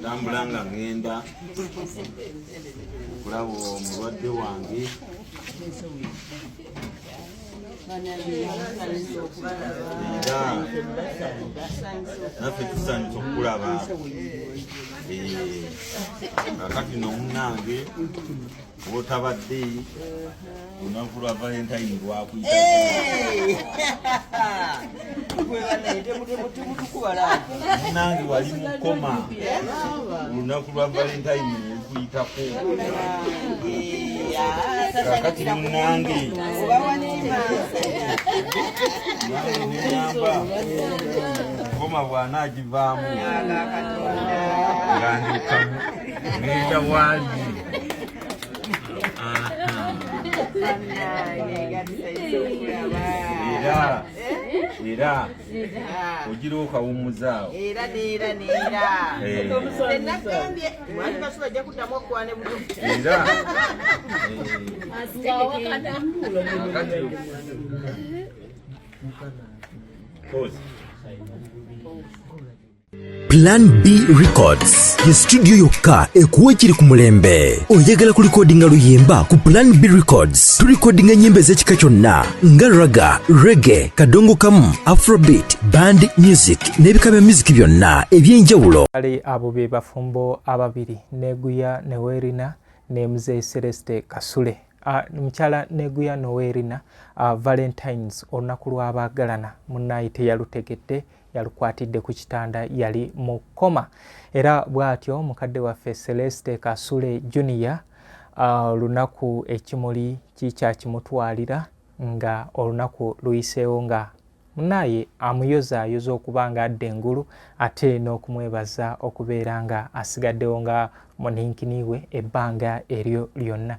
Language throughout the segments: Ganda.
Ndambulanga ngenda okulaba omulwadde wange naffe tusanyusa okukulaba kakati n'omunange otabadde olunaku lwa Valentine lwakuyita munange wali mukoma olunaku lwa Valentine lukuyitako kakati munange nenyamba mukoma bw'anaagivaamu nga ndikamu ngenda wali era ogira okawummuzaawo Plan B Records, ye studio yokka ekuwa ekiri ku mulembe. Oyagala ku recordinga luyimba ku Plan B Records. Tu recordinga nyimba ez'ekika kyonna nga raga, reggae, kadongo kamu, afrobeat, band music n'ebika bya music byonna eby'enjawulo. Ali abo be bafumbo ababiri, Neguya Nowerina ne Muzeeyi Celeste Kasule. Mukyala Neguya Nowerina Valentines olunaku lw'abaagalana munnaye teyalutegedde, yalukwatidde ku kitanda, yali mu koma. Era bw'atyo mukadde waffe Celeste Kasule Junior olunaku ekimuli kikyakimutwalira nga olunaku luyiseewo nga munnaye amuyozaayoza okuba nga adda engulu ate n'okumwebaza okubeera nga asigaddewo nga muninkiniwe ebbanga eryo lyonna.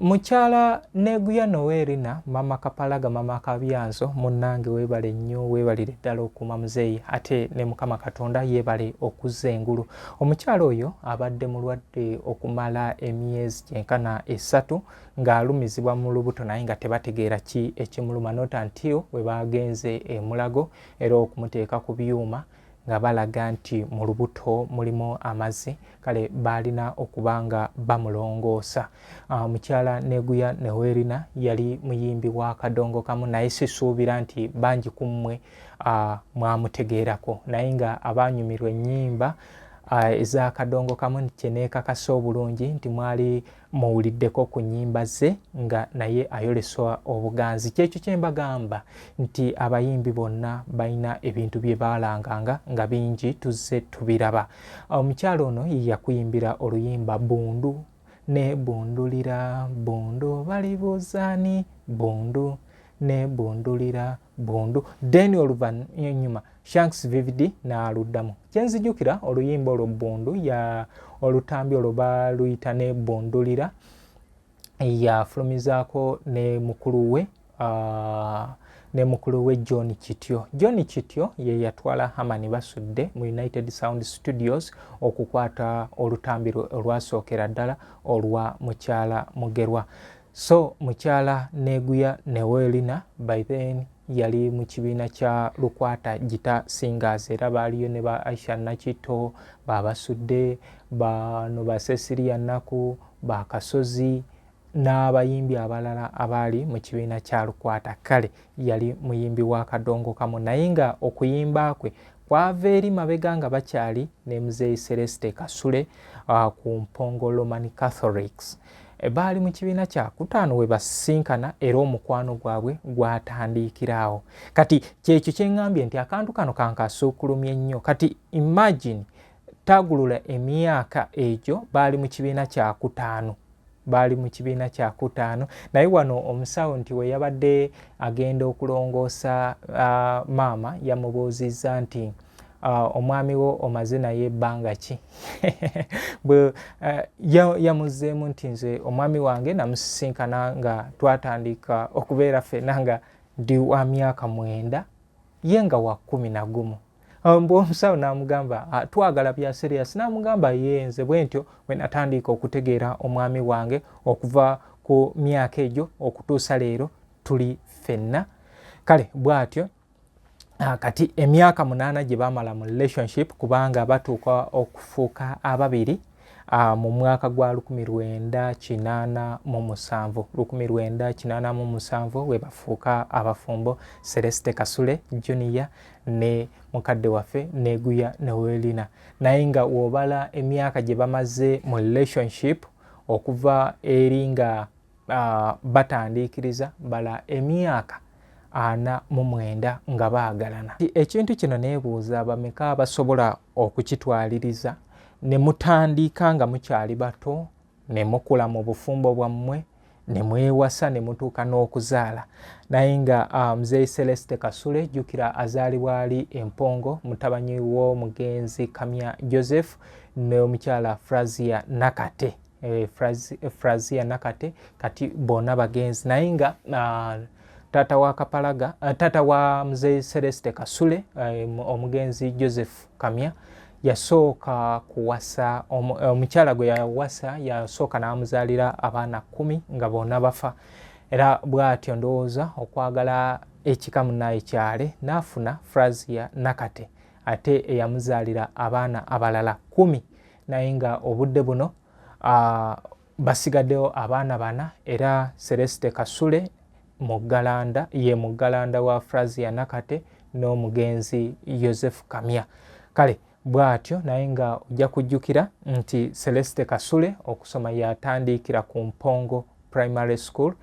Mukyala Neguya Nowerina mama Kapalaga mama Kabyanzo munnange weebale nnyo, weebalire ddala okuuma muzeeyi ate ne Mukama Katonda yeebale okuzza engulu. Omukyala oyo abadde mulwadde okumala emyezi 3 ng'alumizibwa mu lubuto naye nga tebategeera ki ekimuluma, not until we bagenze emulago era okumuteeka ku byuma nga balaga nti mu lubuto mulimu amazzi, kale balina okuba nga bamulongoosa. Mukyala Neguya Nowerina yali muyimbi wa kadongo kamu naye sisuubira nti bangi ku mmwe mwamutegeerako, naye nga abanyumirwa ennyimba eza kadongo kamu kyeneekakasa obulungi nti mwali muwuliddeko ku nnyimba ze nga naye ayoleswa obuganzi. Kyekyo kye mbagamba nti abayimbi bonna balina ebintu bye balanganga nga bingi tuzze tubiraba. Omukyalo ono yakuyimbira oluyimba Bundu ne bundulira bundu balibuzaani bundu ne bundulira bundu, then oluvannyuma Shanks Vivid n'aluddamu. Kyenzijukira oluyimba olwo Bundu ya olutambi olwo baluyita ne bundulira, yafulumizaako ne mukulu we John Kityo. John Kityo ye yatwala Hamani basudde mu United Sound Studios okukwata olutambi olwasookera ddala olwa mukyala Mugerwa. So mukyala Neguya Nowerina by then yali mu kibiina kya Lukwata Gita Singers, era baaliyo ne ba Aisha Nakito, babasudde bano ba Cecilia Naku, ba Kasozi n'abayimbi abalala abaali mu kibiina kya Lukwata. Kale yali muyimbi wa kadongo kamu naye nga okuyimba kwe kwava eri mabega nga bakyali ne Muzeeyi Celeste Kasule ku Mpongo Roman Catholics. Baali mu kibiina kya kutaano we basinkana era omukwano gwabwe gwatandikirawo. Kati kyekyo kyeŋŋambye nti akantu kano kankasuukulumye nnyo. Kati imagine tagulula emyaka egyo baali mu kibiina kya kutaano, naye wano omusawo nti we yabadde agenda okulongoosa maama yamubuuzizza nti omwami wo omaze naye ebbanga ki? Yamuzzeemu nti nze omwami wange namusisinkana nga twatandika okubeera ffenna nga ndi wa myaka 9 ye nga wa 11. Omusawo n'amugamba twagala bya serious, n'amugamba yenze bwe ntyo bwe natandika okutegeera omwami wange okuva ku myaka egyo okutuusa leero tuli ffenna. Kale bw'atyo kati emyaka 8 gye bamala mu relationship kubanga batuuka okufuuka ababiri mu mwaka gwa 1987 we bafuuka abafumbo Celeste Kasule Junior ne mukadde waffe Neguya Newelina. Naye nga wobala emyaka gye bamaze mu relationship okuva eri nga batandikiriza bala emyaka 49 nga baagalana. Ekintu kino neebuuza bameka basobola okukitwaliriza ne mutandika nga mukyali bato ne mukula mu bufumbo bwammwe ne mwewasa ne mutuuka n'okuzaala. Naye nga muzeeyi Celeste Kasule jjukira azaalibwa ali Empongo, mutabani w'omugenzi Kamya Joseph n'omukyala Frazia Nakate. Frazia Nakate kati bonna bagenzi. Naye nga tata wa Kapalaga, tata wa muzeeyi Celeste Kasule omugenzi Joseph Kamya yasooka kuwasa omukyala gwe yawasa yasooka n'amuzaalira abaana 10 nga bonna bafa. Era bw'atyo ndowooza okwagala ekika munnaye kyale n'afuna Frazia Nakate ate eyamuzaalira abaana abalala 10. Naye nga obudde buno basigaddewo abaana 4 era Celeste Kasule Mugalanda ye Mugalanda wa Frazia Nakate n'omugenzi Joseph Kamya. Kale bw'atyo naye nga ojja kujjukira nti Celeste Kasule okusoma yatandikira ku Mpongo Primary School.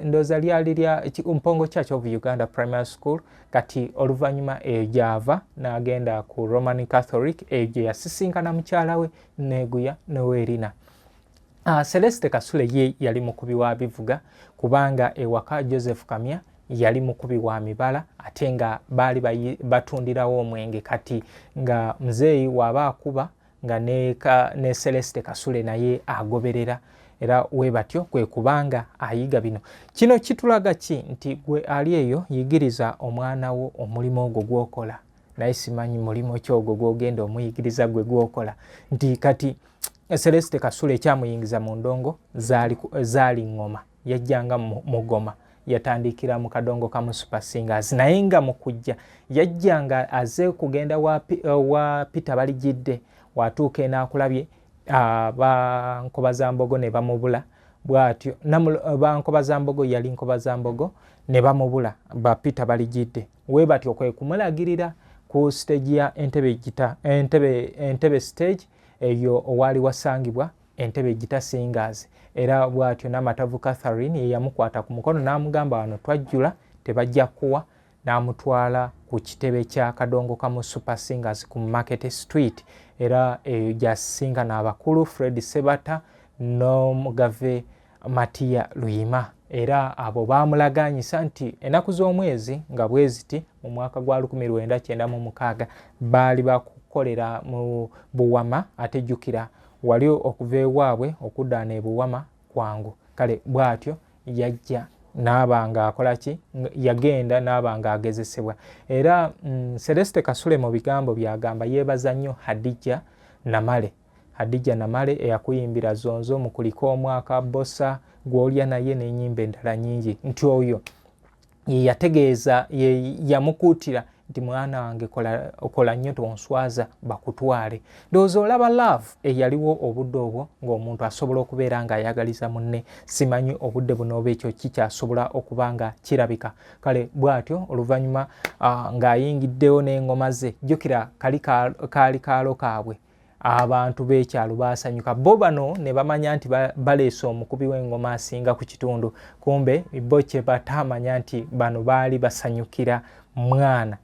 Ndooza lyali lya Mpongo Church of Uganda Primary School. Kati oluvannyuma eyo gy'ava n'agenda ku Roman Catholic eyo gye yasisinkana mukyala we Neguya Newelina. Celeste Kasule ye yali mukubi wa bivuga kubanga ewaka Joseph Kamya yali mukubi wa mibala ate nga baali batundirawo omwenge. Kati nga muzeeyi waba akuba nga ne Celeste Kasule naye agoberera. Era we batyo kwe kubanga ayiga bino. Kino kitulaga ki nti gwe ali eyo yigiriza omwana wo omulimu ogwo gwokola. Naye simanyi mulimu ki ogwo gwogenda omuyigiriza gwe gwokola. Nti kati Celeste Kasule ekyamuyingiza mu ndongo zaali ngoma. Yajjanga mugoma. Yatandikira mu kadongo kamu Super Singers. Naye nga mu kujja yajjanga aze kugenda wa Peter Balijidde watuuka enaakulabye Bankobazambogo ne bamubula. Bw'atyo Bankobazambogo yali Nkobazambogo ne bamubula ba Peter Balijidde. We batyo kwe kumulagirira ku stage ya Entebbe stage eyo owali wasangibwa Entebbe Gita Singers. Era bw'atyo n'Amatavu Catherine ye yamukwata ku mukono n'amugamba wano twajjula tebajja kuwa, n'amutwala ku kitebe kya kadongo kamu Super Singers ku Market Street. Era eyo gyasisinkana abakulu Fred Sebata n'omugave Matia Luyima. Era abo bamulaganyisa nti enaku z'omwezi nga bweziti mu mwaka gwa 1996 baali bakukolera mu Buwama. Ate jjukira wali okuva ewaabwe okuddaana e Buwama kwangu. Kale bw'atyo yajja n'abanga akola ki, yagenda n'abanga agezesebwa. Era Celeste Kasule mu bigambo byagamba yeebaza nnyo Hadija Namale. Hadija Namale eyakuyimbira zonzo mu kuliko omwaka Bossa gw'olya naye n'ennyimba endala nnyingi. Nti oyo yategeeza yamukuutira nti mwana wange kola nnyo tonswaza bakutwale. Ndowooza olaba love eyaliwo obudde obwo ng'omuntu asobola okubeera ng'ayagaliza munne. Simanyi obudde buno oba ekyo kikyasobola okuba nga kirabika. Kale bw'atyo oluvannyuma ng'ayingiddewo n'engoma ze. Jjukira kaali kaalo kaabwe. Abantu b'ekyalo baasanyuka. Bo bano ne bamanya nti baleese omukubi w'engoma asinga ku kitundu. Kumbe bo kye batamanya nti bano baali basanyukira mwana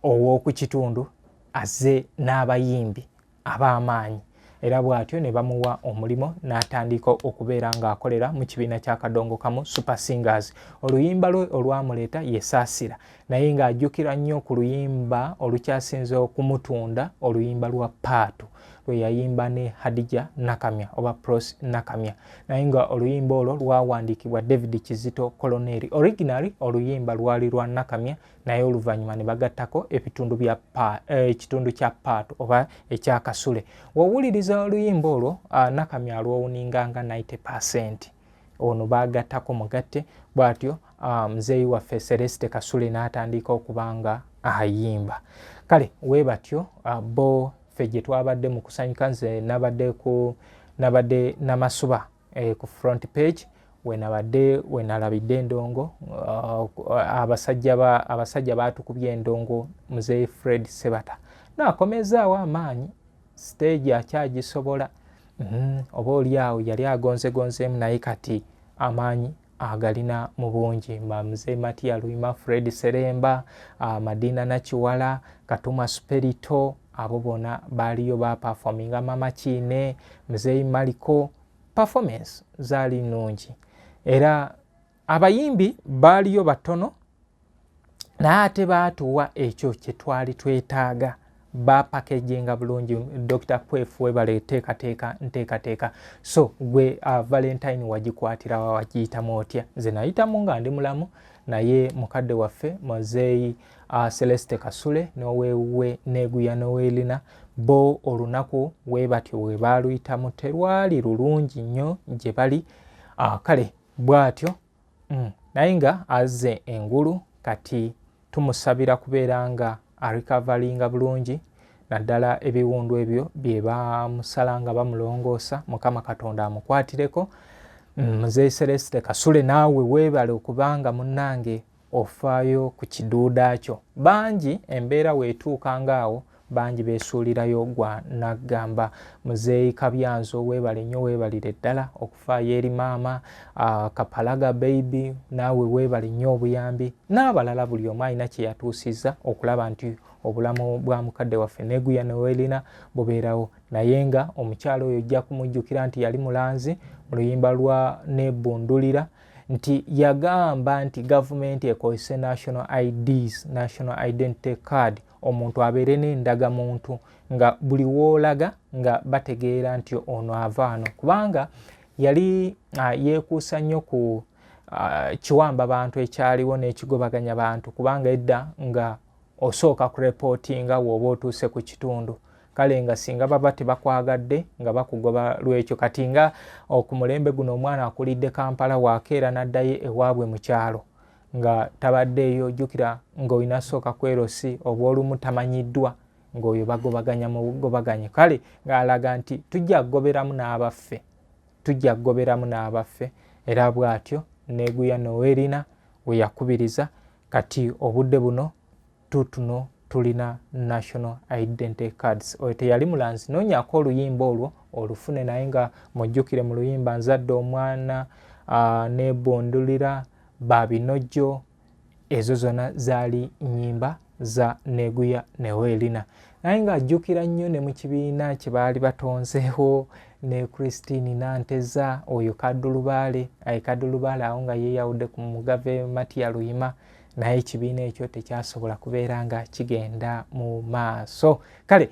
ow'oku kitundu azze n'abayimbi ab'amaanyi. Era bw'atyo ne bamuwa omulimu n'atandika okubeera ng'akolera mu kibiina kya kadongo kamu Super Singers. Oluyimba lwe olwamuleeta ye Saasira, naye ng'ajjukira nnyo ku luyimba olukyasinze okumutunda, oluyimba lwa Paatu lwe yayimba ne Hadija Nakamya oba Pros Nakamya. Naye nga oluyimba olwo lwawandiikibwa David Kizito Koloneri. Originally oluyimba lwali lwa Nakamya, naye oluvannyuma ne bagattako ekitundu kya Paatu oba ekya Kasule. Wawuliriza oluyimba olwo Nakamya alwowuninganga 90%. Ono baagattako mugatte. Bw'atyo muzeeyi waffe Celeste Kasule n'atandika okubanga ayimba. Kale webatyo bo ffe gye twabadde mu kusanyuka, nze nabadde namasuba ku front page we nalabidde endongo, abasajja batukubye endongo Muzeeyi Fred Sebata n'akomezaawo amaanyi, stage akyagisobola. Oba oliawo yali agonzegonzeemu naye kati amaanyi agalina mu bungi. Muzeeyi Matia Luyima, Fred Seremba, Madina Nakiwala, Katuma Superito, abo bona baaliyo baperforminga. Mama Kiine, Muzeeyi Maliko, performance zaali nnungi era abayimbi baaliyo batono naye ate baatuwa ekyo kye twali twetaaga, bapakeginga bulungi. Dr. Kwefu webale nteekateeka. So gwe Valentine wagikwatira wagiyitamu otya? Nze nayitamu nga ndi mulamu, naye mukadde waffe Muzeeyi Celeste Kasule n'oweewuwe Neguya Noelina bo olunaku webatyo we baaluyitamu terwali lulungi nnyo gye bali. Kale bw'atyo naye nga azze engulu, kati tumusabira kubeera nga arecoveringa bulungi, naddala ebiwundu ebyo bye bamusala nga bamulongoosa. Mukama Katonda amukwatireko. Muzeeyi Celeste Kasule naawe weebale okubanga munnange ofaayo ku kiduuda kyo. Bangi embeera weetuuka ngaawo, bangi beesuulirayo gwa naggamba. Muzeeyi Kabyanzo weebale nnyo, weebalire ddala okufaayo eri maama. Kapalaga baby naawe weebale nnyo obuyambi, n'abalala buli omu alina kye yatuusizza okulaba nti obulamu bwa mukadde waffe Neguya Noelina bubeerawo. Naye nga omukyalo oyo ojja kumujjukira nti yali mulanzi mu luyimba lwa Nebbundulira, nti yagamba nti gavumenti ekozese national IDs, national identity card, omuntu abeere n'endagamuntu nga buli woolaga nga bategeera nti ono avaano, kubanga yali yeekuusa nnyo ku kiwamba bantu ekyaliwo n'ekigobaganya bantu, kubanga edda nga osooka kurepootinga wooba otuuse ku kitundu. Kale nga singa baba tebakwagadde nga bakugoba lwekyo. Kati nga ku mulembe guno omwana akulidde Kampala waakeera n'addayo ewaabwe mu kyalo nga tabaddeeyo, jjukira ng'olina sooka kwerosi oba olumu tamanyiddwa ng'oyo bagobaganya mu bugobaganye. Kale ng'alaga nti tujja kugoberamu n'abaffe, era bw'atyo Neguya Noelina we yakubiriza. Kati obudde buno tutuno tulina national identity cards. Oyo teyali mulanzi, noonyaako oluyimba olwo olufune, naye nga mujjukire mu luyimba Nzadde Omwana, Nebbundulira, Babinojjo, ezo zonna zaali nnyimba za Neguya Noelina. Naye nga ajjukira nnyo ne mu kibiina kye baali batonzeewo ne Christine Nanteza, oyo Kaddulubaale awo nga yeeyawudde ku Mugave Matia Luyima, naye ekibiina ekyo tekyasobola kubeera nga kigenda mu maaso. Kale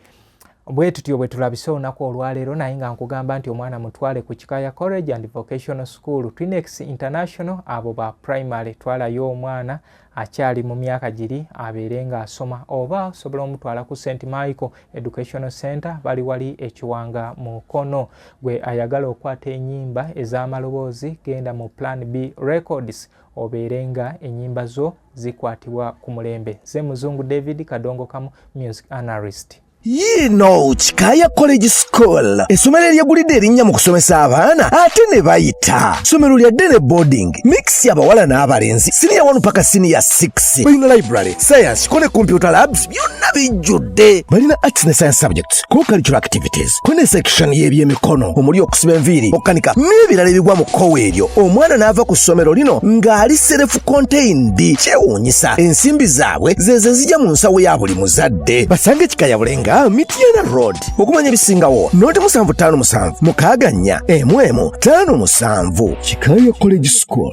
bwe tutyo bwe tulabise olunaku olwaleero, naye nga nkugamba nti omwana mutwale ku Kikaya College and Vocational School, Twinex International, abo ba primary. Twalayo omwana akyali mu myaka giri abeere nga asoma, oba osobola omutwala ku St. Michael Educational Center, bali wali Ekiwanga mu Kono. Gwe ayagala okwata ennyimba ez'amaloboozi, genda mu Plan B Records obeere nga ennyimba zo zikwatibwa ku mulembe. Ze Muzungu David Kadongo Kamu, music analyst. Kikaya College School, essomero eryegulidde erinnya mu kusomesa abaana ate ne bayita. Ssomero lya ddene boarding, mix y'abawala n'abalenzi, senior 1 paka senior 6. Balina library, science, ko ne computer labs byonna bijjudde. Balina arts ne science subjects, co-curricular activities, ko ne section y'ebyemikono, omuli okusiba enviiri, okukanika n'ebirala ebigwa mu kkowe eryo. Omwana n'ava ku ssomero lino ng'ali self-contained. Kyewuunyisa, ensimbi zaabwe zeeze zijja mu nsawo ya buli muzadde. Basange Kikaya Bulenga, Mityana Road. Okumanya ebisingawo, noti 757 6 4 5 7. Kikaya College School.